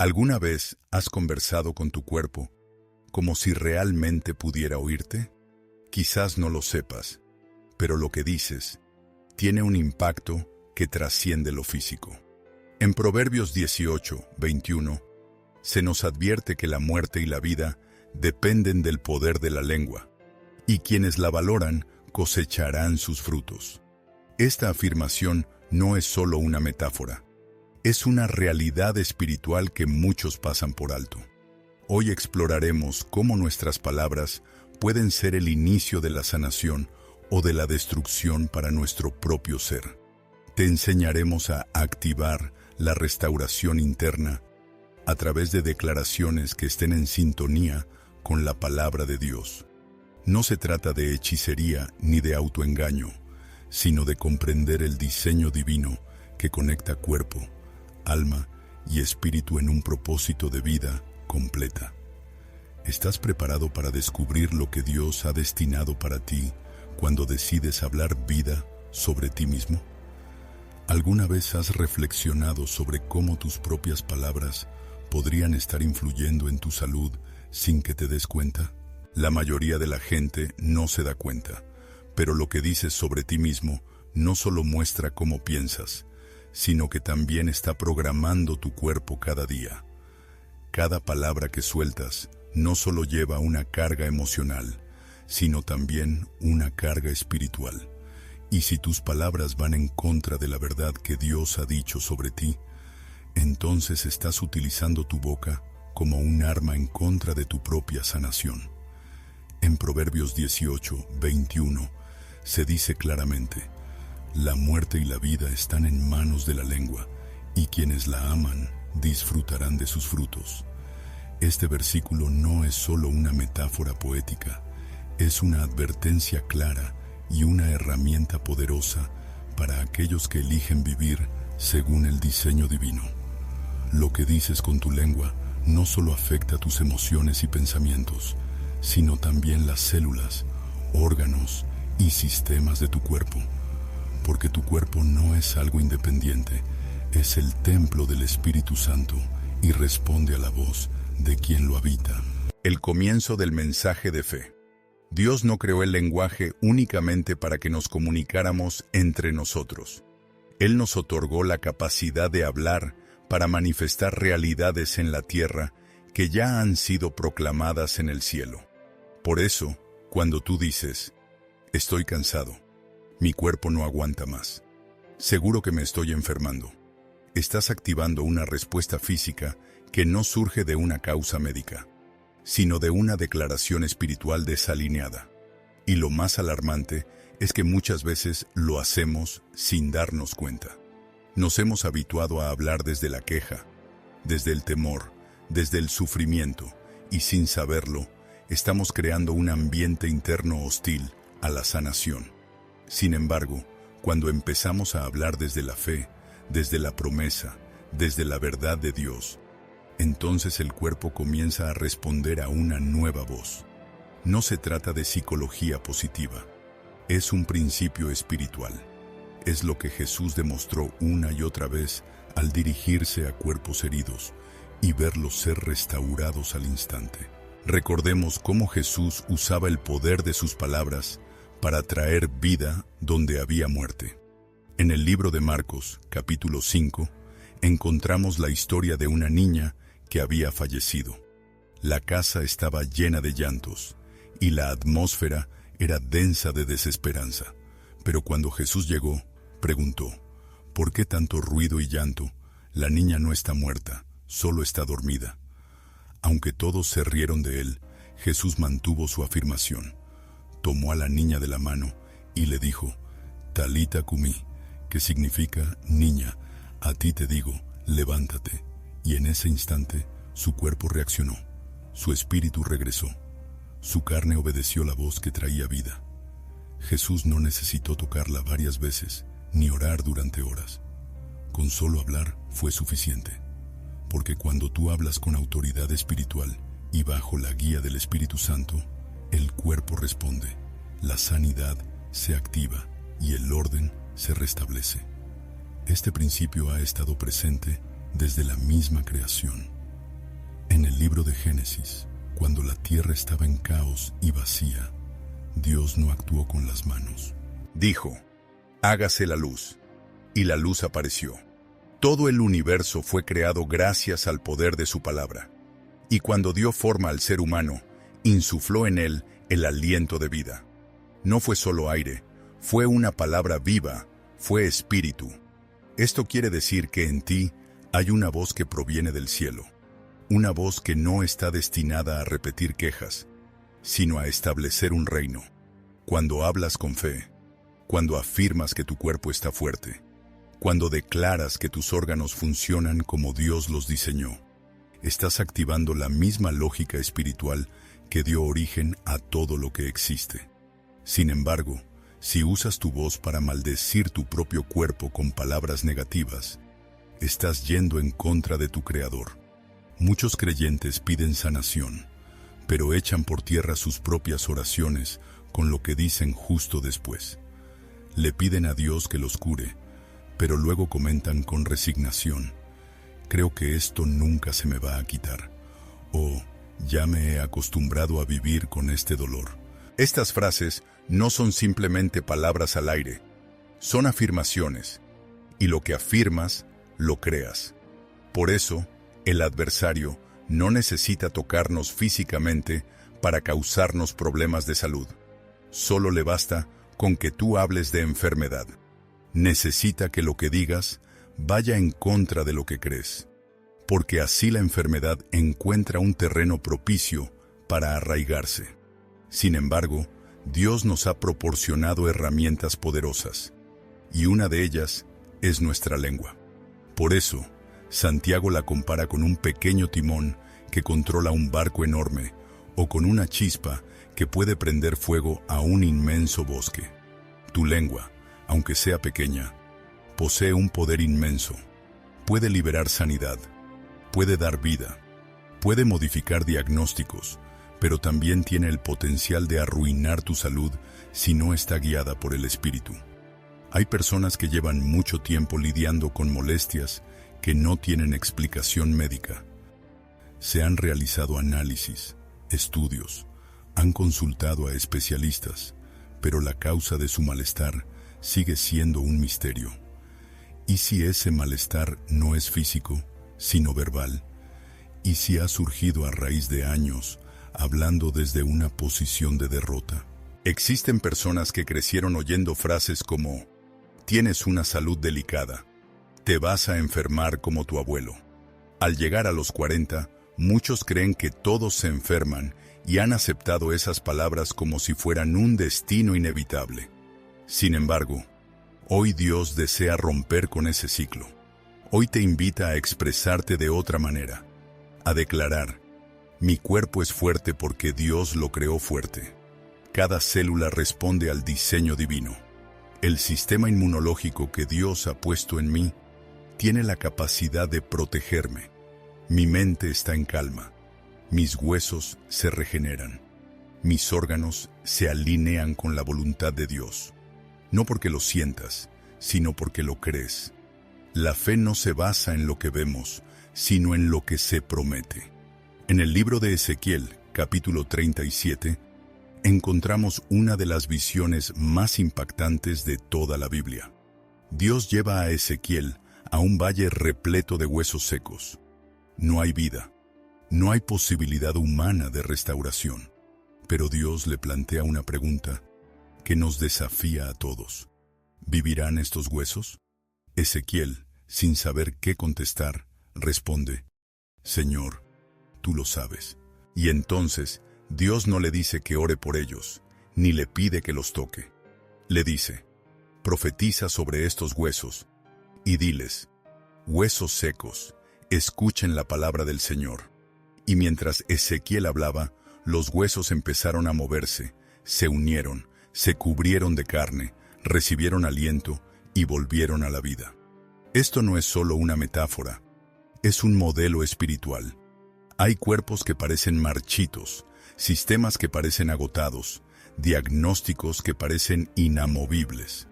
¿Alguna vez has conversado con tu cuerpo como si realmente pudiera oírte? Quizás no lo sepas, pero lo que dices tiene un impacto que trasciende lo físico. En Proverbios 18:21 se nos advierte que la muerte y la vida dependen del poder de la lengua, y quienes la valoran cosecharán sus frutos. Esta afirmación no es solo una metáfora, es una realidad espiritual que muchos pasan por alto. Hoy exploraremos cómo nuestras palabras pueden ser el inicio de la sanación o de la destrucción para nuestro propio ser. Te enseñaremos a activar la restauración interna a través de declaraciones que estén en sintonía con la palabra de Dios. No se trata de hechicería ni de autoengaño, sino de comprender el diseño divino que conecta cuerpo, alma y espíritu en un propósito de vida completa. ¿Estás preparado para descubrir lo que Dios ha destinado para ti cuando decides hablar vida sobre ti mismo? ¿Alguna vez has reflexionado sobre cómo tus propias palabras podrían estar influyendo en tu salud sin que te des cuenta? La mayoría de la gente no se da cuenta, pero lo que dices sobre ti mismo no solo muestra cómo piensas, sino que también está programando tu cuerpo cada día. Cada palabra que sueltas no solo lleva una carga emocional, sino también una carga espiritual. Y si tus palabras van en contra de la verdad que Dios ha dicho sobre ti, entonces estás utilizando tu boca como un arma en contra de tu propia sanación. En Proverbios 18:21 se dice claramente: la muerte y la vida están en manos de la lengua, y quienes la aman disfrutarán de sus frutos. Este versículo no es solo una metáfora poética, es una advertencia clara y una herramienta poderosa para aquellos que eligen vivir según el diseño divino. Lo que dices con tu lengua no solo afecta tus emociones y pensamientos, sino también las células, órganos y sistemas de tu cuerpo. Porque tu cuerpo no es algo independiente, es el templo del Espíritu Santo y responde a la voz de quien lo habita. El comienzo del mensaje de fe. Dios no creó el lenguaje únicamente para que nos comunicáramos entre nosotros. Él nos otorgó la capacidad de hablar para manifestar realidades en la tierra que ya han sido proclamadas en el cielo. Por eso, cuando tú dices: estoy cansado, mi cuerpo no aguanta más, seguro que me estoy enfermando, estás activando una respuesta física que no surge de una causa médica, sino de una declaración espiritual desalineada. Y lo más alarmante es que muchas veces lo hacemos sin darnos cuenta. Nos hemos habituado a hablar desde la queja, desde el temor, desde el sufrimiento, y sin saberlo, estamos creando un ambiente interno hostil a la sanación. Sin embargo, cuando empezamos a hablar desde la fe, desde la promesa, desde la verdad de Dios, entonces el cuerpo comienza a responder a una nueva voz. No se trata de psicología positiva, es un principio espiritual. Es lo que Jesús demostró una y otra vez al dirigirse a cuerpos heridos y verlos ser restaurados al instante. Recordemos cómo Jesús usaba el poder de sus palabras para traer vida donde había muerte. En el libro de Marcos, capítulo 5, encontramos la historia de una niña que había fallecido. La casa estaba llena de llantos y la atmósfera era densa de desesperanza. Pero cuando Jesús llegó, preguntó: ¿por qué tanto ruido y llanto? La niña no está muerta, solo está dormida. Aunque todos se rieron de él, Jesús mantuvo su afirmación. Tomó a la niña de la mano y le dijo: Talita cumi, que significa: niña, a ti te digo, levántate. Y en ese instante, su cuerpo reaccionó, su espíritu regresó, su carne obedeció la voz que traía vida. Jesús no necesitó tocarla varias veces, ni orar durante horas. Con solo hablar fue suficiente. Porque cuando tú hablas con autoridad espiritual y bajo la guía del Espíritu Santo, el cuerpo responde, la sanidad se activa y el orden se restablece. Este principio ha estado presente desde la misma creación. libro de Génesis, cuando la tierra estaba en caos y vacía, Dios no actuó con las manos. Dijo, hágase la luz, y la luz apareció. Todo el universo fue creado gracias al poder de su palabra. Y cuando dio forma al ser humano, insufló en él el aliento de vida. No fue solo aire, fue una palabra viva, fue espíritu. Esto quiere decir que en ti hay una voz que proviene del cielo. Una voz que no está destinada a repetir quejas, sino a establecer un reino. Cuando hablas con fe, cuando afirmas que tu cuerpo está fuerte, cuando declaras que tus órganos funcionan como Dios los diseñó, estás activando la misma lógica espiritual que dio origen a todo lo que existe. Sin embargo, si usas tu voz para maldecir tu propio cuerpo con palabras negativas, estás yendo en contra de tu Creador. Muchos creyentes piden sanación, pero echan por tierra sus propias oraciones con lo que dicen justo después. Le piden a Dios que los cure, pero luego comentan con resignación, creo que esto nunca se me va a quitar, o ya me he acostumbrado a vivir con este dolor. Estas frases no son simplemente palabras al aire, son afirmaciones, y lo que afirmas, lo creas. Por eso, el adversario no necesita tocarnos físicamente para causarnos problemas de salud. Solo le basta con que tú hables de enfermedad. Necesita que lo que digas vaya en contra de lo que crees, porque así la enfermedad encuentra un terreno propicio para arraigarse. Sin embargo, Dios nos ha proporcionado herramientas poderosas, y una de ellas es nuestra lengua. Por eso, Santiago la compara con un pequeño timón que controla un barco enorme, o con una chispa que puede prender fuego a un inmenso bosque. Tu lengua, aunque sea pequeña, posee un poder inmenso. Puede liberar sanidad, puede dar vida, puede modificar diagnósticos, pero también tiene el potencial de arruinar tu salud si no está guiada por el Espíritu. Hay personas que llevan mucho tiempo lidiando con molestias que no tienen explicación médica. Se han realizado análisis, estudios, han consultado a especialistas, pero la causa de su malestar sigue siendo un misterio. ¿Y si ese malestar no es físico, sino verbal? ¿Y si ha surgido a raíz de años, hablando desde una posición de derrota? Existen personas que crecieron oyendo frases como, tienes una salud delicada, te vas a enfermar como tu abuelo. Al llegar a los 40, muchos creen que todos se enferman y han aceptado esas palabras como si fueran un destino inevitable. Sin embargo, hoy Dios desea romper con ese ciclo. Hoy te invita a expresarte de otra manera, a declarar, mi cuerpo es fuerte porque Dios lo creó fuerte. Cada célula responde al diseño divino. El sistema inmunológico que Dios ha puesto en mí tiene la capacidad de protegerme. Mi mente está en calma. Mis huesos se regeneran. Mis órganos se alinean con la voluntad de Dios. No porque lo sientas, sino porque lo crees. La fe no se basa en lo que vemos, sino en lo que se promete. En el libro de Ezequiel, capítulo 37, encontramos una de las visiones más impactantes de toda la Biblia. Dios lleva a Ezequiel a un valle repleto de huesos secos. No hay vida, no hay posibilidad humana de restauración. Pero Dios le plantea una pregunta que nos desafía a todos. ¿Vivirán estos huesos? Ezequiel, sin saber qué contestar, responde, Señor, tú lo sabes. Y entonces, Dios no le dice que ore por ellos, ni le pide que los toque. Le dice, profetiza sobre estos huesos, y diles, huesos secos, escuchen la palabra del Señor. Y mientras Ezequiel hablaba, los huesos empezaron a moverse, se unieron, se cubrieron de carne, recibieron aliento y volvieron a la vida. Esto no es solo una metáfora, es un modelo espiritual. Hay cuerpos que parecen marchitos, sistemas que parecen agotados, diagnósticos que parecen inamovibles.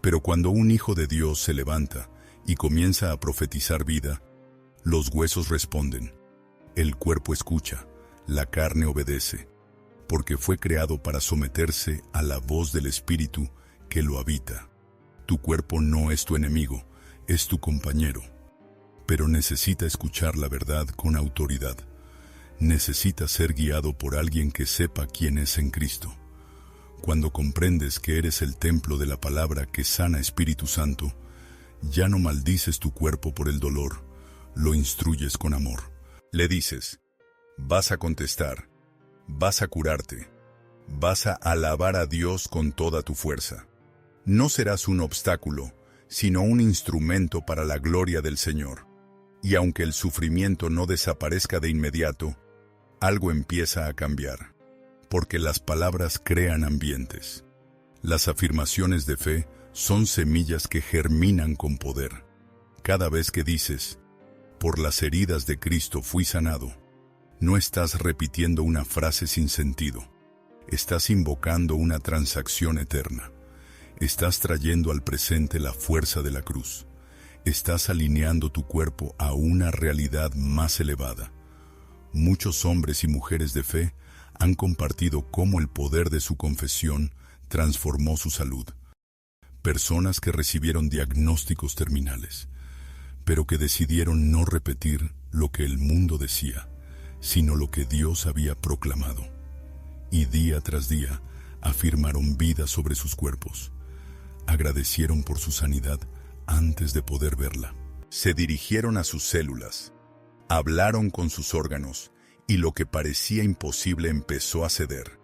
Pero cuando un hijo de Dios se levanta y comienza a profetizar vida, los huesos responden. El cuerpo escucha, la carne obedece, porque fue creado para someterse a la voz del Espíritu que lo habita. Tu cuerpo no es tu enemigo, es tu compañero, pero necesita escuchar la verdad con autoridad. Necesita ser guiado por alguien que sepa quién es en Cristo. Cuando comprendes que eres el templo de la palabra que sana Espíritu Santo, ya no maldices tu cuerpo por el dolor, lo instruyes con amor. Le dices, vas a contestar, vas a curarte, vas a alabar a Dios con toda tu fuerza. No serás un obstáculo, sino un instrumento para la gloria del Señor. Y aunque el sufrimiento no desaparezca de inmediato, algo empieza a cambiar, porque las palabras crean ambientes. Las afirmaciones de fe son semillas que germinan con poder. Cada vez que dices, por las heridas de Cristo fui sanado, no estás repitiendo una frase sin sentido. Estás invocando una transacción eterna. Estás trayendo al presente la fuerza de la cruz. Estás alineando tu cuerpo a una realidad más elevada. Muchos hombres y mujeres de fe han compartido cómo el poder de su confesión transformó su salud. Personas que recibieron diagnósticos terminales, pero que decidieron no repetir lo que el mundo decía, sino lo que Dios había proclamado. Y día tras día afirmaron vida sobre sus cuerpos. Agradecieron por su sanidad antes de poder verla. Se dirigieron a sus células, hablaron con sus órganos, y lo que parecía imposible empezó a ceder.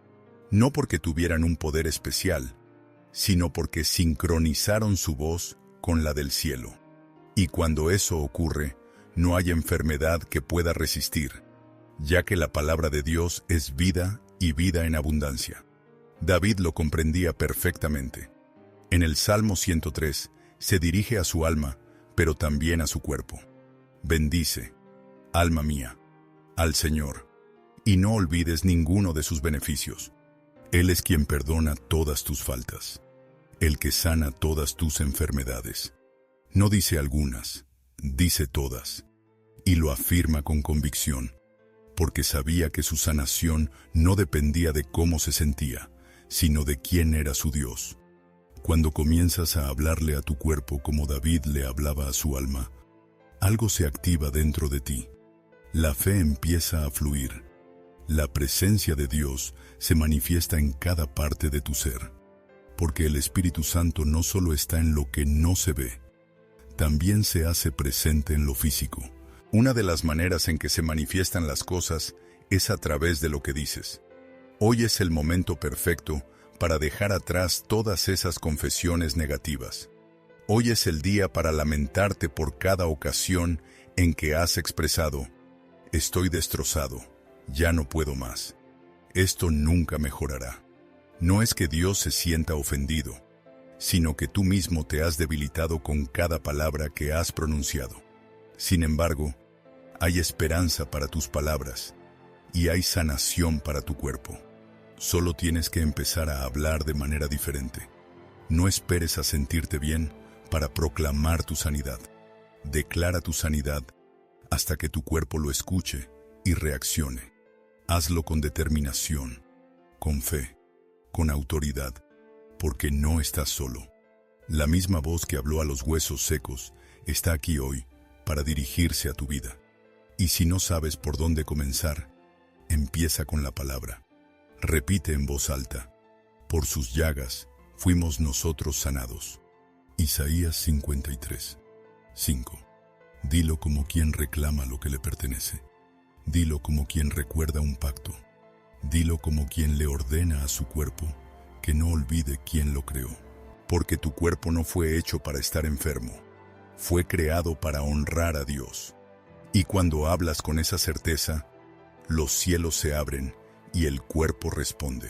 No porque tuvieran un poder especial, sino porque sincronizaron su voz con la del cielo. Y cuando eso ocurre, no hay enfermedad que pueda resistir, ya que la palabra de Dios es vida y vida en abundancia. David lo comprendía perfectamente. En el Salmo 103 se dirige a su alma, pero también a su cuerpo. Bendice, alma mía, al Señor, y no olvides ninguno de sus beneficios. Él es quien perdona todas tus faltas, el que sana todas tus enfermedades. No dice algunas, dice todas, y lo afirma con convicción, porque sabía que su sanación no dependía de cómo se sentía, sino de quién era su Dios. Cuando comienzas a hablarle a tu cuerpo como David le hablaba a su alma, algo se activa dentro de ti. La fe empieza a fluir. La presencia de Dios se manifiesta en cada parte de tu ser, porque el Espíritu Santo no solo está en lo que no se ve, también se hace presente en lo físico. Una de las maneras en que se manifiestan las cosas es a través de lo que dices. Hoy es el momento perfecto para dejar atrás todas esas confesiones negativas. Hoy es el día para lamentarte por cada ocasión en que has expresado, estoy destrozado, ya no puedo más. Esto nunca mejorará. No es que Dios se sienta ofendido, sino que tú mismo te has debilitado con cada palabra que has pronunciado. Sin embargo, hay esperanza para tus palabras y hay sanación para tu cuerpo. Solo tienes que empezar a hablar de manera diferente. No esperes a sentirte bien para proclamar tu sanidad. Declara tu sanidad hasta que tu cuerpo lo escuche y reaccione. Hazlo con determinación, con fe, con autoridad, porque no estás solo. La misma voz que habló a los huesos secos está aquí hoy para dirigirse a tu vida. Y si no sabes por dónde comenzar, empieza con la palabra. Repite en voz alta, por sus llagas fuimos nosotros sanados. Isaías 53, 5. Dilo como quien reclama lo que le pertenece. Dilo como quien recuerda un pacto. Dilo como quien le ordena a su cuerpo que no olvide quién lo creó. Porque tu cuerpo no fue hecho para estar enfermo. Fue creado para honrar a Dios. Y cuando hablas con esa certeza, los cielos se abren y el cuerpo responde.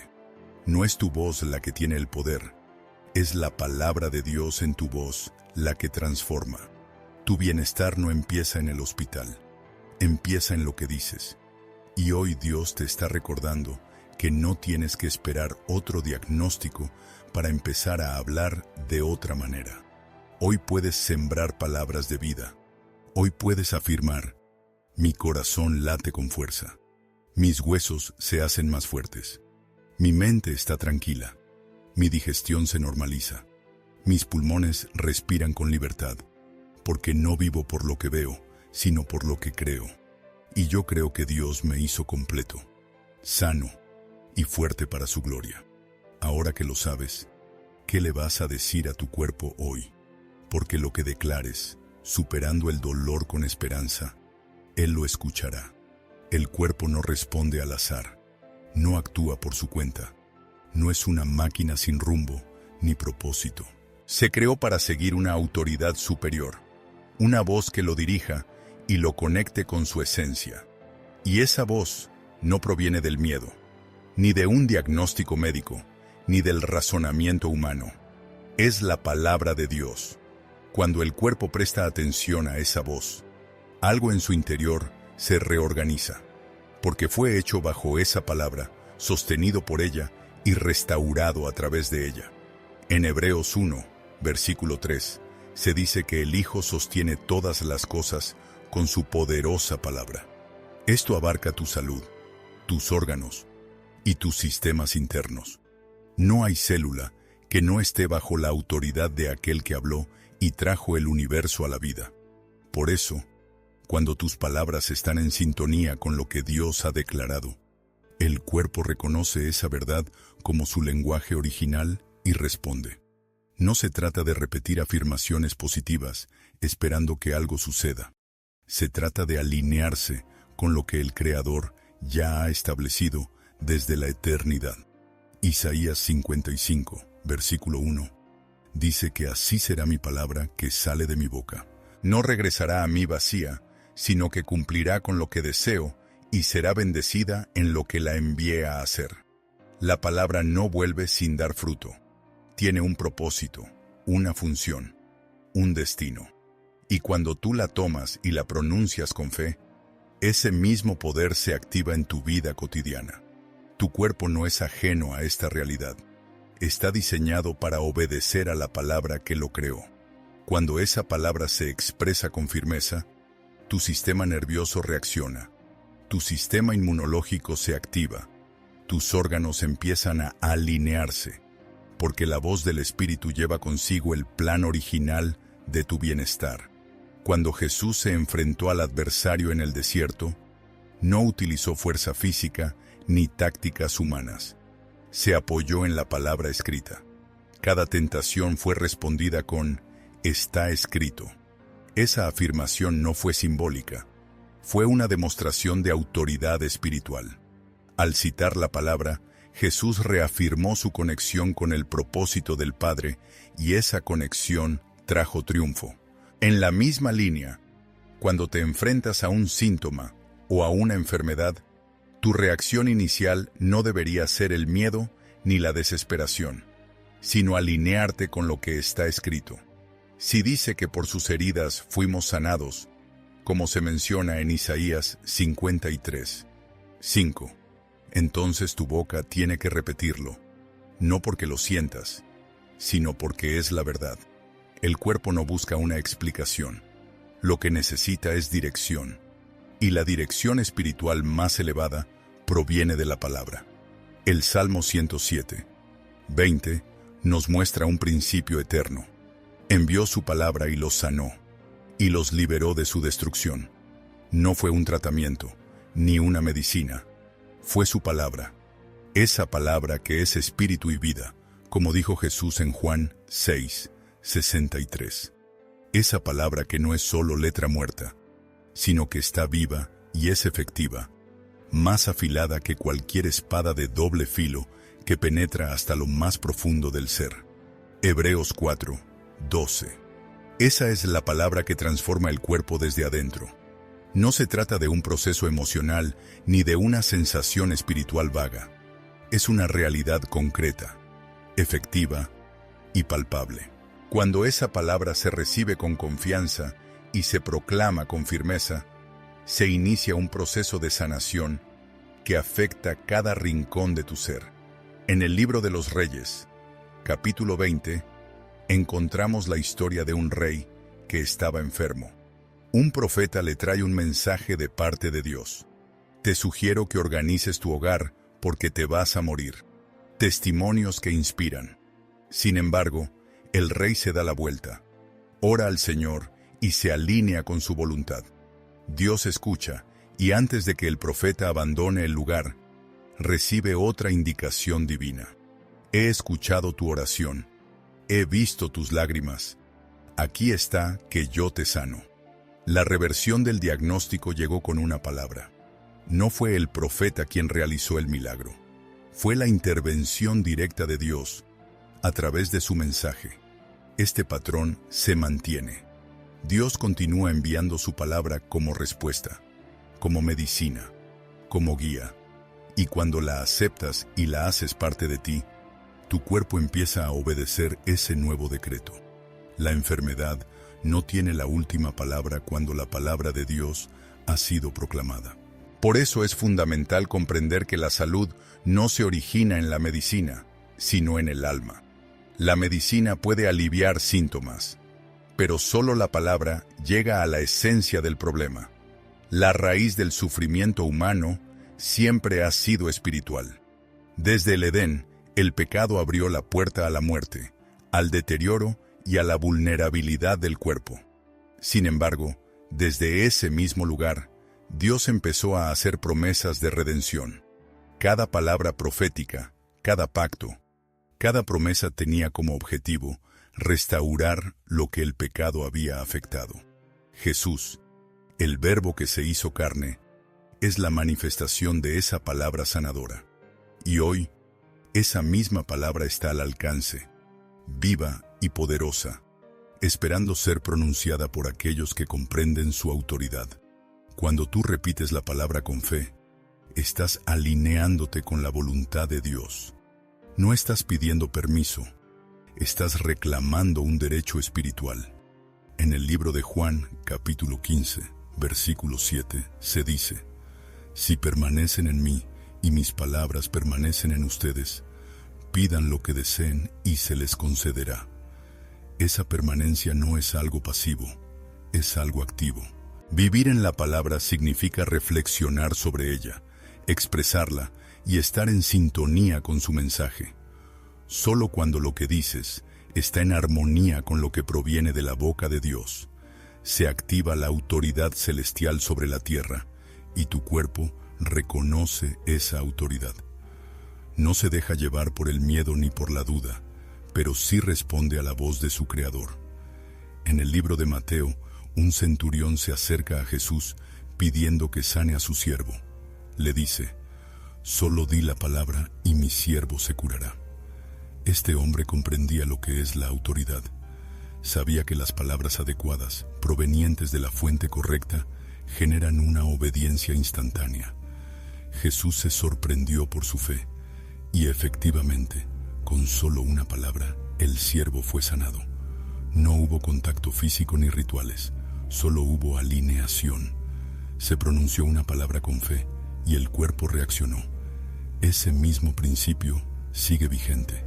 No es tu voz la que tiene el poder, es la palabra de Dios en tu voz la que transforma. Tu bienestar no empieza en el hospital, empieza en lo que dices. Y hoy Dios te está recordando que no tienes que esperar otro diagnóstico para empezar a hablar de otra manera. Hoy puedes sembrar palabras de vida. Hoy puedes afirmar, Mi corazón late con fuerza. Mis huesos se hacen más fuertes. Mi mente está tranquila. Mi digestión se normaliza. Mis pulmones respiran con libertad, porque no vivo por lo que veo, sino por lo que creo. Y yo creo que Dios me hizo completo, sano y fuerte para su gloria. Ahora que lo sabes, ¿qué le vas a decir a tu cuerpo hoy? Porque lo que declares, superando el dolor con esperanza, Él lo escuchará. El cuerpo no responde al azar, no actúa por su cuenta, no es una máquina sin rumbo ni propósito. Se creó para seguir una autoridad superior, una voz que lo dirija y lo conecte con su esencia. Y esa voz no proviene del miedo, ni de un diagnóstico médico, ni del razonamiento humano. Es la palabra de Dios. Cuando el cuerpo presta atención a esa voz, algo en su interior se reorganiza, porque fue hecho bajo esa palabra, sostenido por ella y restaurado a través de ella. En Hebreos 1, versículo 3, se dice que el Hijo sostiene todas las cosas con su poderosa palabra. Esto abarca tu salud, tus órganos y tus sistemas internos. No hay célula que no esté bajo la autoridad de aquel que habló y trajo el universo a la vida. Por eso, cuando tus palabras están en sintonía con lo que Dios ha declarado, el cuerpo reconoce esa verdad como su lenguaje original y responde. No se trata de repetir afirmaciones positivas esperando que algo suceda. Se trata de alinearse con lo que el Creador ya ha establecido desde la eternidad. Isaías 55, versículo 1, dice que así será mi palabra que sale de mi boca. No regresará a mí vacía, sino que cumplirá con lo que deseo y será bendecida en lo que la envié a hacer. La palabra no vuelve sin dar fruto. Tiene un propósito, una función, un destino. Y cuando tú la tomas y la pronuncias con fe, ese mismo poder se activa en tu vida cotidiana. Tu cuerpo no es ajeno a esta realidad. Está diseñado para obedecer a la palabra que lo creó. Cuando esa palabra se expresa con firmeza, tu sistema nervioso reacciona, tu sistema inmunológico se activa, tus órganos empiezan a alinearse, porque la voz del Espíritu lleva consigo el plan original de tu bienestar. Cuando Jesús se enfrentó al adversario en el desierto, no utilizó fuerza física ni tácticas humanas. Se apoyó en la palabra escrita. Cada tentación fue respondida con «está escrito». Esa afirmación no fue simbólica, fue una demostración de autoridad espiritual. Al citar la palabra, Jesús reafirmó su conexión con el propósito del Padre y esa conexión trajo triunfo. En la misma línea, cuando te enfrentas a un síntoma o a una enfermedad, tu reacción inicial no debería ser el miedo ni la desesperación, sino alinearte con lo que está escrito. Si dice que por sus heridas fuimos sanados, como se menciona en Isaías 53, 5, entonces tu boca tiene que repetirlo, no porque lo sientas, sino porque es la verdad. El cuerpo no busca una explicación, lo que necesita es dirección, y la dirección espiritual más elevada proviene de la palabra. El Salmo 107, 20 nos muestra un principio eterno. Envió su palabra y los sanó, y los liberó de su destrucción. No fue un tratamiento, ni una medicina. Fue su palabra. Esa palabra que es espíritu y vida, como dijo Jesús en Juan 6, 63. Esa palabra que no es solo letra muerta, sino que está viva y es efectiva, más afilada que cualquier espada de doble filo que penetra hasta lo más profundo del ser. Hebreos 4, 12. Esa es la palabra que transforma el cuerpo desde adentro. No se trata de un proceso emocional ni de una sensación espiritual vaga. Es una realidad concreta, efectiva y palpable. Cuando esa palabra se recibe con confianza y se proclama con firmeza, se inicia un proceso de sanación que afecta cada rincón de tu ser. En el libro de los Reyes, capítulo 20, encontramos la historia de un rey que estaba enfermo. Un profeta le trae un mensaje de parte de Dios. Te sugiero que organices tu hogar porque te vas a morir. Testimonios que inspiran. Sin embargo, el rey se da la vuelta. Ora al Señor y se alinea con su voluntad. Dios escucha y antes de que el profeta abandone el lugar, recibe otra indicación divina. He escuchado tu oración. He visto tus lágrimas. Aquí está que yo te sano. La reversión del diagnóstico llegó con una palabra. No fue el profeta quien realizó el milagro. Fue la intervención directa de Dios a través de su mensaje. Este patrón se mantiene. Dios continúa enviando su palabra como respuesta, como medicina, como guía. Y cuando la aceptas y la haces parte de ti, tu cuerpo empieza a obedecer ese nuevo decreto. La enfermedad no tiene la última palabra cuando la palabra de Dios ha sido proclamada. Por eso es fundamental comprender que la salud no se origina en la medicina, sino en el alma. La medicina puede aliviar síntomas, pero solo la palabra llega a la esencia del problema. La raíz del sufrimiento humano siempre ha sido espiritual. Desde el Edén, el pecado abrió la puerta a la muerte, al deterioro y a la vulnerabilidad del cuerpo. Sin embargo, desde ese mismo lugar, Dios empezó a hacer promesas de redención. Cada palabra profética, cada pacto, cada promesa tenía como objetivo restaurar lo que el pecado había afectado. Jesús, el Verbo que se hizo carne, es la manifestación de esa palabra sanadora. Y hoy, esa misma palabra está al alcance, viva y poderosa, esperando ser pronunciada por aquellos que comprenden su autoridad. Cuando tú repites la palabra con fe, estás alineándote con la voluntad de Dios. No estás pidiendo permiso, estás reclamando un derecho espiritual. En el libro de Juan, capítulo 15, versículo 7, se dice: Si permanecen en mí y mis palabras permanecen en ustedes, pidan lo que deseen y se les concederá. Esa permanencia no es algo pasivo, es algo activo. Vivir en la palabra significa reflexionar sobre ella, expresarla y estar en sintonía con su mensaje. Solo cuando lo que dices está en armonía con lo que proviene de la boca de Dios, se activa la autoridad celestial sobre la tierra y tu cuerpo reconoce esa autoridad. No se deja llevar por el miedo ni por la duda, pero sí responde a la voz de su Creador. En el libro de Mateo, un centurión se acerca a Jesús pidiendo que sane a su siervo. Le dice: «Solo di la palabra y mi siervo se curará». Este hombre comprendía lo que es la autoridad. Sabía que las palabras adecuadas, provenientes de la fuente correcta, generan una obediencia instantánea. Jesús se sorprendió por su fe, y efectivamente, con solo una palabra, el siervo fue sanado. No hubo contacto físico ni rituales, solo hubo alineación. Se pronunció una palabra con fe, y el cuerpo reaccionó. Ese mismo principio sigue vigente.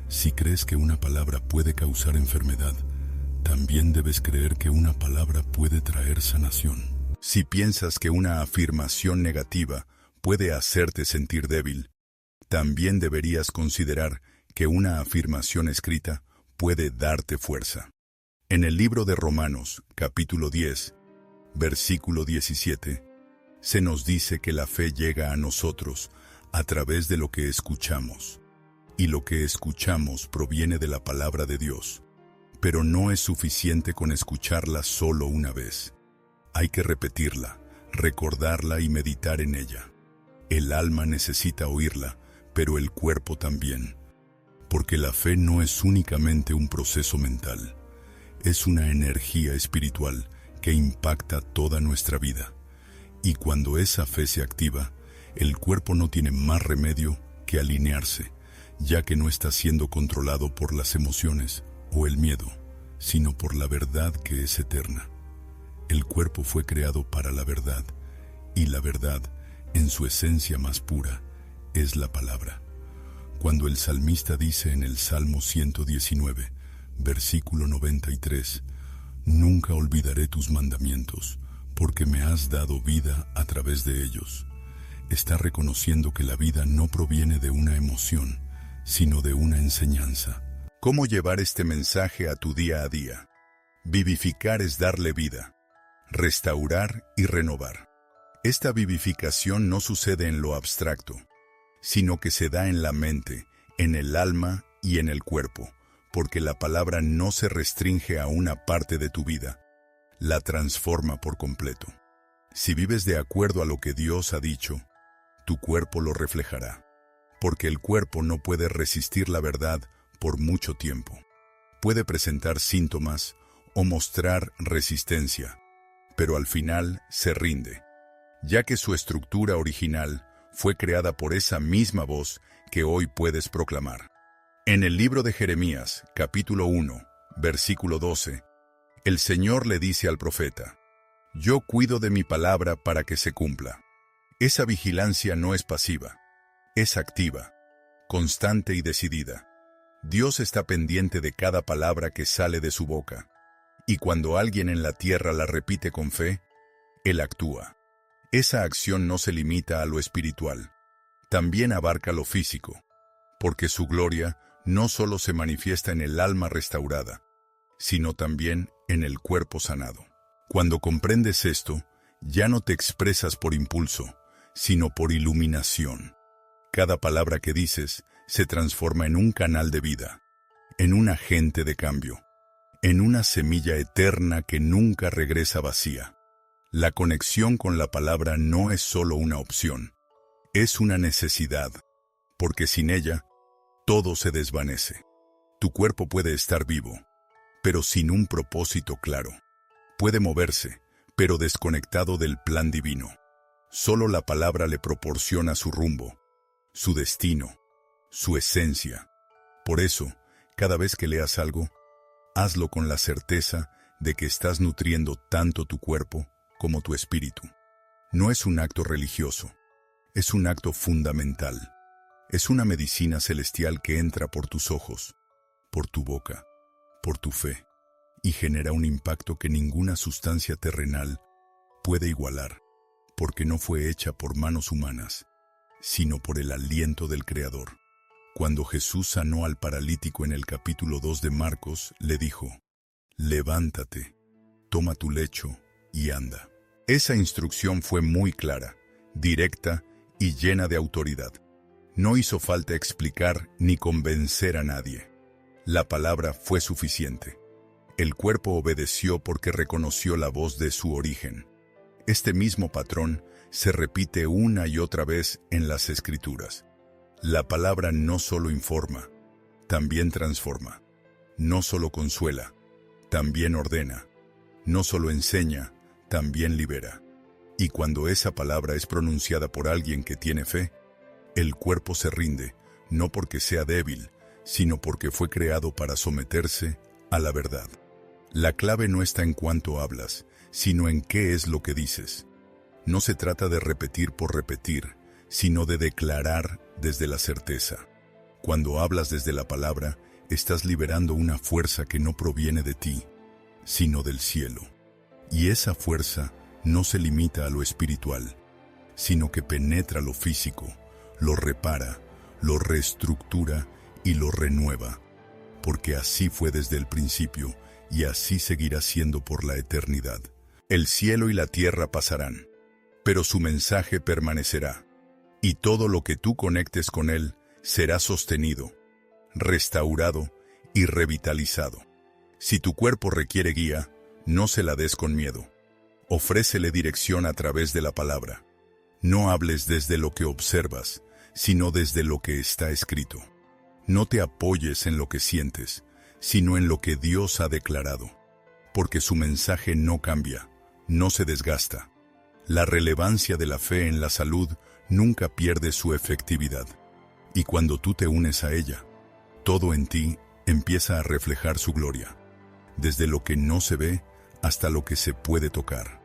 Si crees que una palabra puede causar enfermedad, también debes creer que una palabra puede traer sanación. Si piensas que una afirmación negativa puede hacerte sentir débil, también deberías considerar que una afirmación escrita puede darte fuerza. En el libro de Romanos, capítulo 10, versículo 17, se nos dice que la fe llega a nosotros a través de lo que escuchamos. Y lo que escuchamos proviene de la palabra de Dios. Pero no es suficiente con escucharla solo una vez. Hay que repetirla, recordarla y meditar en ella. El alma necesita oírla, pero el cuerpo también. Porque la fe no es únicamente un proceso mental. Es una energía espiritual que impacta toda nuestra vida. Y cuando esa fe se activa, el cuerpo no tiene más remedio que alinearse, ya que no está siendo controlado por las emociones o el miedo, sino por la verdad que es eterna. El cuerpo fue creado para la verdad, y la verdad, en su esencia más pura, es la palabra. Cuando el salmista dice en el Salmo 119, versículo 93, Nunca olvidaré tus mandamientos, porque me has dado vida a través de ellos. Está reconociendo que la vida no proviene de una emoción, sino de una enseñanza. ¿Cómo llevar este mensaje a tu día a día? Vivificar es darle vida, restaurar y renovar. Esta vivificación no sucede en lo abstracto, sino que se da en la mente, en el alma y en el cuerpo, porque la palabra no se restringe a una parte de tu vida, la transforma por completo. Si vives de acuerdo a lo que Dios ha dicho, tu cuerpo lo reflejará, porque el cuerpo no puede resistir la verdad por mucho tiempo. Puede presentar síntomas o mostrar resistencia, pero al final se rinde, ya que su estructura original fue creada por esa misma voz que hoy puedes proclamar. En el libro de Jeremías, capítulo 1, versículo 12, el Señor le dice al profeta: «Yo cuido de mi palabra para que se cumpla». Esa vigilancia no es pasiva, es activa, constante y decidida. Dios está pendiente de cada palabra que sale de su boca, y cuando alguien en la tierra la repite con fe, Él actúa. Esa acción no se limita a lo espiritual, también abarca lo físico, porque su gloria no solo se manifiesta en el alma restaurada, sino también en el cuerpo sanado. Cuando comprendes esto, ya no te expresas por impulso, sino por iluminación. Cada palabra que dices se transforma en un canal de vida, en un agente de cambio, en una semilla eterna que nunca regresa vacía. La conexión con la palabra no es solo una opción, es una necesidad, porque sin ella, todo se desvanece. Tu cuerpo puede estar vivo, pero sin un propósito claro. Puede moverse, pero desconectado del plan divino. Solo la palabra le proporciona su rumbo, su destino, su esencia. Por eso, cada vez que leas algo, hazlo con la certeza de que estás nutriendo tanto tu cuerpo como tu espíritu. No es un acto religioso, es un acto fundamental. Es una medicina celestial que entra por tus ojos, por tu boca, por tu fe, y genera un impacto que ninguna sustancia terrenal puede igualar, porque no fue hecha por manos humanas, sino por el aliento del Creador. Cuando Jesús sanó al paralítico en el capítulo 2 de Marcos, le dijo: «Levántate, toma tu lecho y anda». Esa instrucción fue muy clara, directa y llena de autoridad. No hizo falta explicar ni convencer a nadie. La palabra fue suficiente. El cuerpo obedeció porque reconoció la voz de su origen. Este mismo patrón se repite una y otra vez en las Escrituras. La palabra no solo informa, también transforma. No solo consuela, también ordena. No solo enseña, también libera. Y cuando esa palabra es pronunciada por alguien que tiene fe, el cuerpo se rinde, no porque sea débil, sino porque fue creado para someterse a la verdad. La clave no está en cuánto hablas, sino en qué es lo que dices. No se trata de repetir por repetir, sino de declarar desde la certeza. Cuando hablas desde la palabra, estás liberando una fuerza que no proviene de ti, sino del cielo. Y esa fuerza no se limita a lo espiritual, sino que penetra lo físico, lo repara, lo reestructura y lo renueva, porque así fue desde el principio y así seguirá siendo por la eternidad. El cielo y la tierra pasarán, pero su mensaje permanecerá, y todo lo que tú conectes con él será sostenido, restaurado y revitalizado. Si tu cuerpo requiere guía, no se la des con miedo. Ofrécele dirección a través de la palabra. No hables desde lo que observas, sino desde lo que está escrito. No te apoyes en lo que sientes, sino en lo que Dios ha declarado, porque su mensaje no cambia, no se desgasta. La relevancia de la fe en la salud nunca pierde su efectividad, y cuando tú te unes a ella, todo en ti empieza a reflejar su gloria, desde lo que no se ve hasta lo que se puede tocar,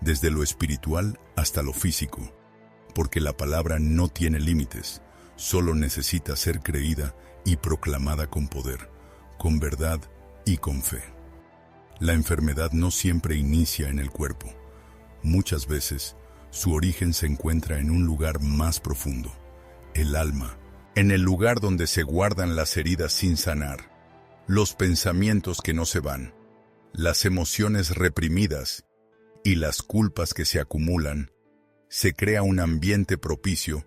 desde lo espiritual hasta lo físico, porque la palabra no tiene límites, solo necesita ser creída y proclamada con poder, con verdad y con fe. La enfermedad no siempre inicia en el cuerpo. Muchas veces, su origen se encuentra en un lugar más profundo, el alma, en el lugar donde se guardan las heridas sin sanar, los pensamientos que no se van, las emociones reprimidas y las culpas que se acumulan. Se crea un ambiente propicio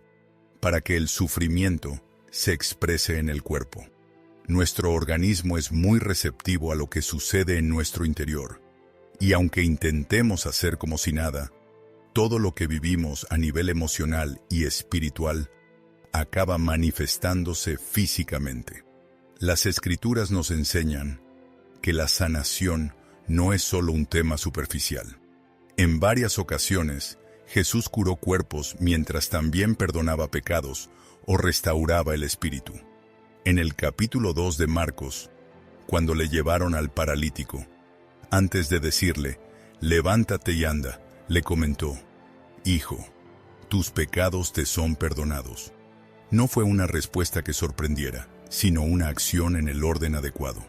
para que el sufrimiento se exprese en el cuerpo. Nuestro organismo es muy receptivo a lo que sucede en nuestro interior, y aunque intentemos hacer como si nada, todo lo que vivimos a nivel emocional y espiritual acaba manifestándose físicamente. Las Escrituras nos enseñan que la sanación no es solo un tema superficial. En varias ocasiones, Jesús curó cuerpos mientras también perdonaba pecados o restauraba el espíritu. En el capítulo 2 de Marcos, cuando le llevaron al paralítico, antes de decirle, «Levántate y anda», le comentó, «Hijo, tus pecados te son perdonados». No fue una respuesta que sorprendiera, sino una acción en el orden adecuado.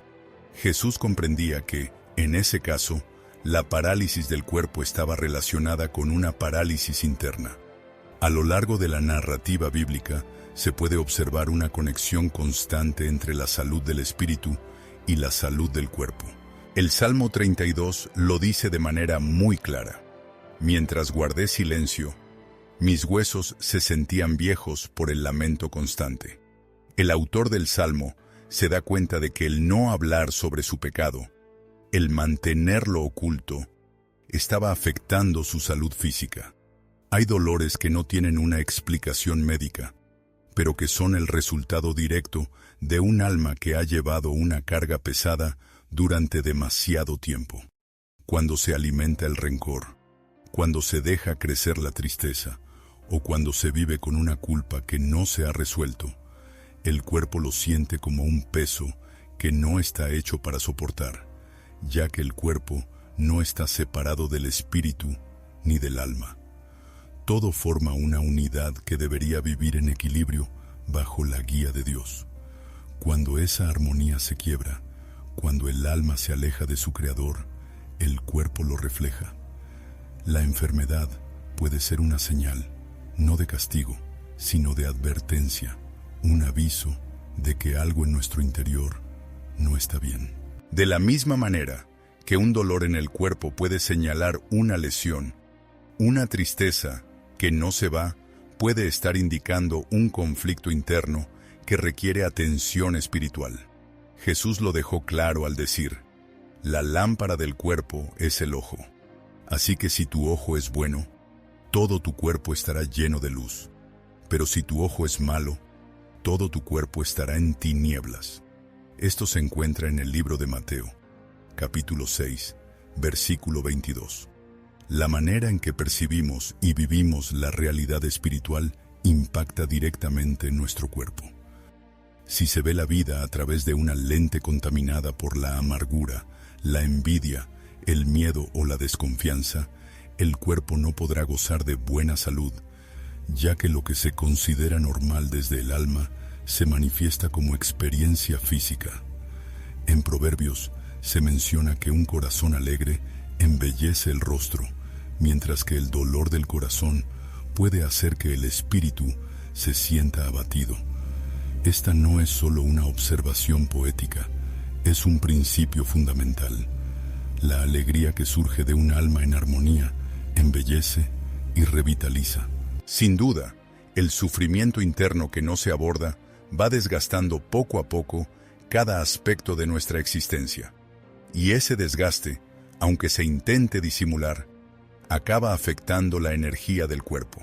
Jesús comprendía que, en ese caso, la parálisis del cuerpo estaba relacionada con una parálisis interna. A lo largo de la narrativa bíblica, se puede observar una conexión constante entre la salud del espíritu y la salud del cuerpo. El Salmo 32 lo dice de manera muy clara. Mientras guardé silencio, mis huesos se sentían viejos por el lamento constante. El autor del Salmo se da cuenta de que el no hablar sobre su pecado, el mantenerlo oculto, estaba afectando su salud física. Hay dolores que no tienen una explicación médica, pero que son el resultado directo de un alma que ha llevado una carga pesada durante demasiado tiempo. Cuando se alimenta el rencor, cuando se deja crecer la tristeza, o cuando se vive con una culpa que no se ha resuelto, el cuerpo lo siente como un peso que no está hecho para soportar, ya que el cuerpo no está separado del espíritu ni del alma. Todo forma una unidad que debería vivir en equilibrio bajo la guía de Dios. Cuando esa armonía se quiebra, cuando el alma se aleja de su Creador, el cuerpo lo refleja. La enfermedad puede ser una señal, no de castigo, sino de advertencia, un aviso de que algo en nuestro interior no está bien. De la misma manera que un dolor en el cuerpo puede señalar una lesión, una tristeza que no se va puede estar indicando un conflicto interno que requiere atención espiritual. Jesús lo dejó claro al decir, la lámpara del cuerpo es el ojo. Así que si tu ojo es bueno, todo tu cuerpo estará lleno de luz. Pero si tu ojo es malo, todo tu cuerpo estará en tinieblas. Esto se encuentra en el libro de Mateo, capítulo 6, versículo 22. La manera en que percibimos y vivimos la realidad espiritual impacta directamente en nuestro cuerpo. Si se ve la vida a través de una lente contaminada por la amargura, la envidia, el miedo o la desconfianza, el cuerpo no podrá gozar de buena salud, ya que lo que se considera normal desde el alma se manifiesta como experiencia física. En Proverbios se menciona que un corazón alegre embellece el rostro, mientras que el dolor del corazón puede hacer que el espíritu se sienta abatido. Esta no es solo una observación poética, es un principio fundamental. La alegría que surge de un alma en armonía embellece y revitaliza. Sin duda, el sufrimiento interno que no se aborda va desgastando poco a poco cada aspecto de nuestra existencia. Y ese desgaste, aunque se intente disimular, acaba afectando la energía del cuerpo.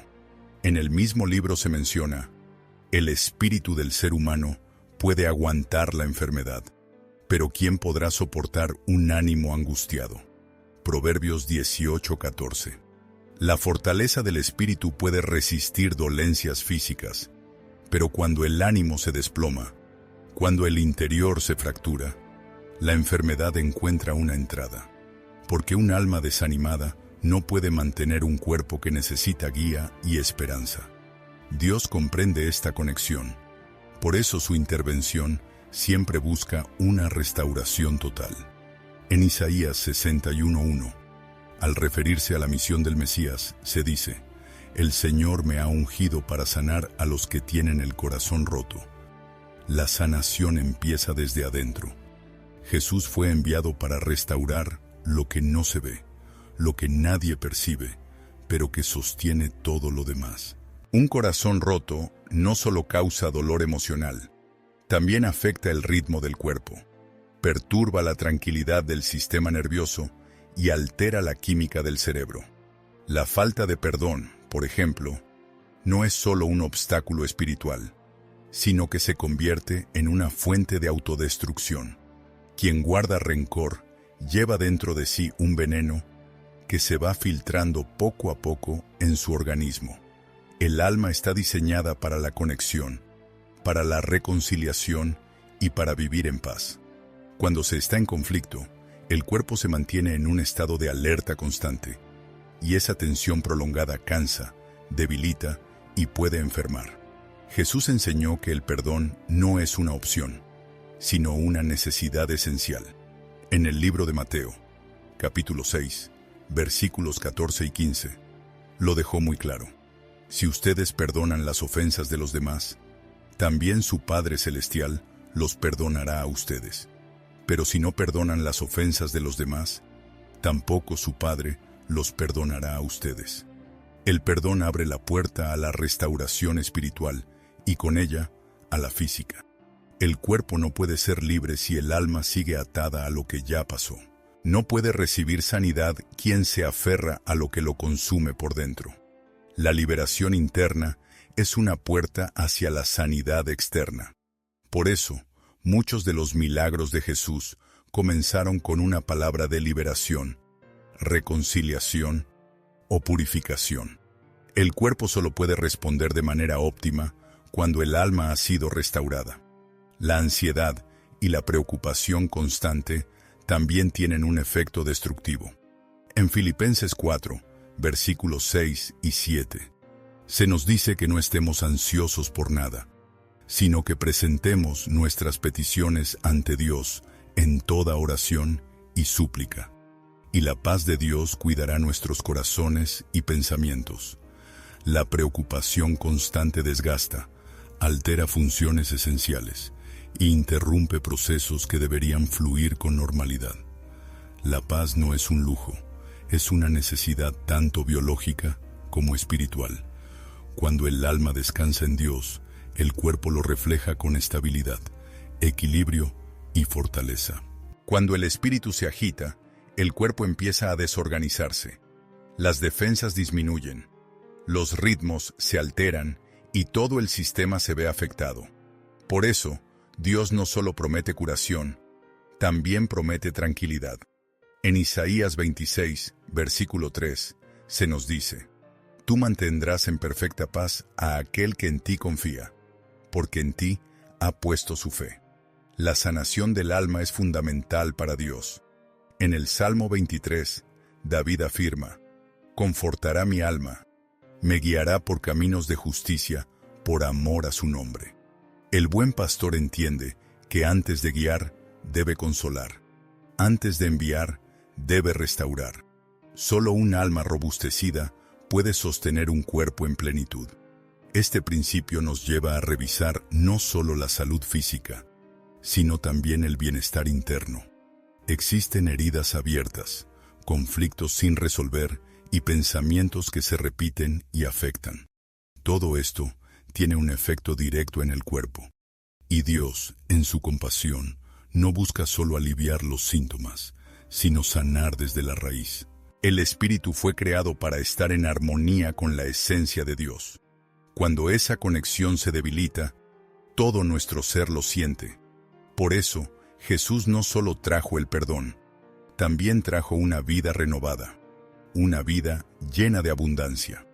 En el mismo libro se menciona, el espíritu del ser humano puede aguantar la enfermedad, pero ¿quién podrá soportar un ánimo angustiado? Proverbios 18:14. La fortaleza del espíritu puede resistir dolencias físicas, pero cuando el ánimo se desploma, cuando el interior se fractura, la enfermedad encuentra una entrada, porque un alma desanimada no puede mantener un cuerpo que necesita guía y esperanza. Dios comprende esta conexión, por eso su intervención siempre busca una restauración total. En Isaías 61:1, al referirse a la misión del Mesías, se dice: «El Señor me ha ungido para sanar a los que tienen el corazón roto». La sanación empieza desde adentro. Jesús fue enviado para restaurar lo que no se ve, lo que nadie percibe, pero que sostiene todo lo demás. Un corazón roto no solo causa dolor emocional, también afecta el ritmo del cuerpo, perturba la tranquilidad del sistema nervioso y altera la química del cerebro. La falta de perdón, por ejemplo, no es solo un obstáculo espiritual, sino que se convierte en una fuente de autodestrucción. Quien guarda rencor lleva dentro de sí un veneno que se va filtrando poco a poco en su organismo. El alma está diseñada para la conexión, para la reconciliación y para vivir en paz. Cuando se está en conflicto, el cuerpo se mantiene en un estado de alerta constante, y esa tensión prolongada cansa, debilita y puede enfermar. Jesús enseñó que el perdón no es una opción, sino una necesidad esencial. En el libro de Mateo, capítulo 6, versículos 14 y 15, lo dejó muy claro. Si ustedes perdonan las ofensas de los demás, también su Padre Celestial los perdonará a ustedes. Pero si no perdonan las ofensas de los demás, tampoco su Padre los perdonará a ustedes. El perdón abre la puerta a la restauración espiritual y con ella a la física. El cuerpo no puede ser libre si el alma sigue atada a lo que ya pasó. No puede recibir sanidad quien se aferra a lo que lo consume por dentro. La liberación interna es una puerta hacia la sanidad externa. Por eso, muchos de los milagros de Jesús comenzaron con una palabra de liberación, reconciliación o purificación. El cuerpo solo puede responder de manera óptima cuando el alma ha sido restaurada. La ansiedad y la preocupación constante también tienen un efecto destructivo. En Filipenses 4, versículos 6 y 7, se nos dice que no estemos ansiosos por nada, sino que presentemos nuestras peticiones ante Dios en toda oración y súplica. Y la paz de Dios cuidará nuestros corazones y pensamientos. La preocupación constante desgasta, altera funciones esenciales e interrumpe procesos que deberían fluir con normalidad. La paz no es un lujo, es una necesidad tanto biológica como espiritual. Cuando el alma descansa en Dios, el cuerpo lo refleja con estabilidad, equilibrio y fortaleza. Cuando el espíritu se agita, el cuerpo empieza a desorganizarse. Las defensas disminuyen, los ritmos se alteran y todo el sistema se ve afectado. Por eso, Dios no solo promete curación, también promete tranquilidad. En Isaías 26, versículo 3, se nos dice: «Tú mantendrás en perfecta paz a aquel que en ti confía, porque en ti ha puesto su fe». La sanación del alma es fundamental para Dios. En el Salmo 23, David afirma: «Confortará mi alma, me guiará por caminos de justicia, por amor a su nombre». El buen pastor entiende que antes de guiar, debe consolar. Antes de enviar, debe restaurar. Solo un alma robustecida puede sostener un cuerpo en plenitud. Este principio nos lleva a revisar no solo la salud física, sino también el bienestar interno. Existen heridas abiertas, conflictos sin resolver y pensamientos que se repiten y afectan. Todo esto tiene un efecto directo en el cuerpo. Y Dios, en su compasión, no busca solo aliviar los síntomas, sino sanar desde la raíz. El espíritu fue creado para estar en armonía con la esencia de Dios. Cuando esa conexión se debilita, todo nuestro ser lo siente. Por eso, Jesús no solo trajo el perdón, también trajo una vida renovada, una vida llena de abundancia.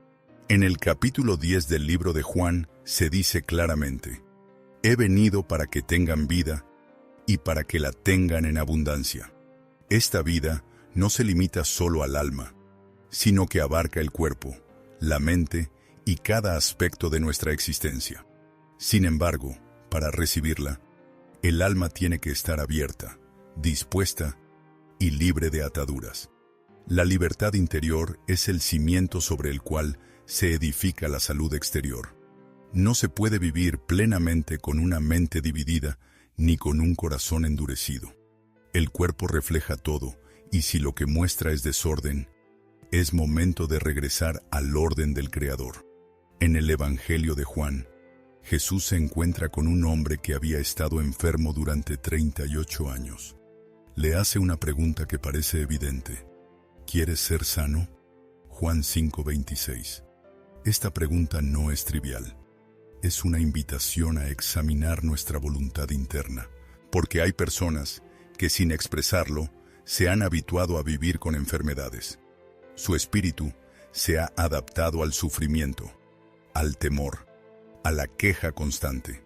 En el capítulo 10 del libro de Juan se dice claramente: «He venido para que tengan vida y para que la tengan en abundancia». Esta vida no se limita solo al alma, sino que abarca el cuerpo, la mente y cada aspecto de nuestra existencia. Sin embargo, para recibirla, el alma tiene que estar abierta, dispuesta y libre de ataduras. La libertad interior es el cimiento sobre el cual se edifica la salud exterior. No se puede vivir plenamente con una mente dividida ni con un corazón endurecido. El cuerpo refleja todo, y si lo que muestra es desorden, es momento de regresar al orden del Creador. En el Evangelio de Juan, Jesús se encuentra con un hombre que había estado enfermo durante 38 años. Le hace una pregunta que parece evidente. ¿Quieres ser sano? Juan 5:26. Esta pregunta no es trivial. Es una invitación a examinar nuestra voluntad interna, porque hay personas que sin expresarlo se han habituado a vivir con enfermedades. Su espíritu se ha adaptado al sufrimiento, al temor, a la queja constante.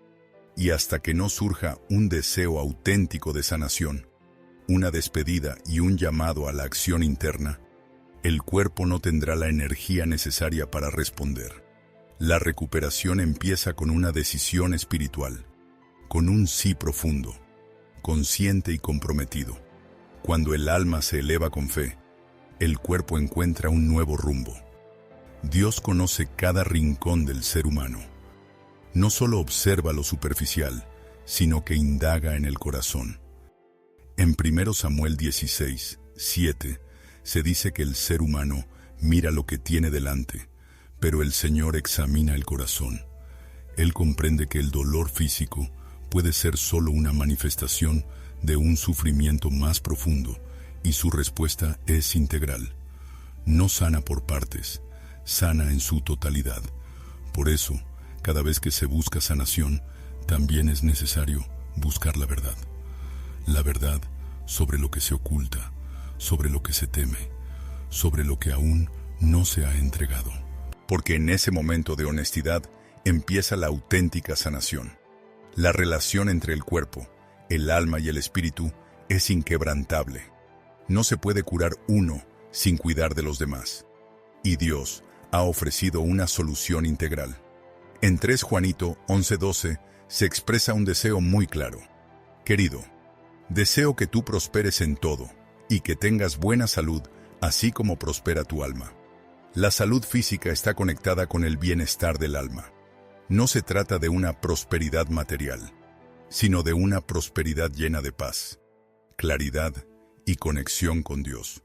Y hasta que no surja un deseo auténtico de sanación, una despedida y un llamado a la acción interna, el cuerpo no tendrá la energía necesaria para responder. La recuperación empieza con una decisión espiritual, con un sí profundo, consciente y comprometido. Cuando el alma se eleva con fe, el cuerpo encuentra un nuevo rumbo. Dios conoce cada rincón del ser humano. No solo observa lo superficial, sino que indaga en el corazón. En 1 Samuel 16:7 se dice que el ser humano mira lo que tiene delante, pero el Señor examina el corazón. Él comprende que el dolor físico puede ser solo una manifestación de un sufrimiento más profundo, y su respuesta es integral. No sana por partes, sana en su totalidad. Por eso, cada vez que se busca sanación, también es necesario buscar la verdad. La verdad sobre lo que se oculta, sobre lo que se teme, sobre lo que aún no se ha entregado. Porque en ese momento de honestidad empieza la auténtica sanación. La relación entre el cuerpo, el alma y el espíritu es inquebrantable. No se puede curar uno sin cuidar de los demás. Y Dios ha ofrecido una solución integral. En 3 Juanito 11:12 se expresa un deseo muy claro. Querido, deseo que tú prosperes en todo y que tengas buena salud, así como prospera tu alma. La salud física está conectada con el bienestar del alma. No se trata de una prosperidad material, sino de una prosperidad llena de paz, claridad y conexión con Dios.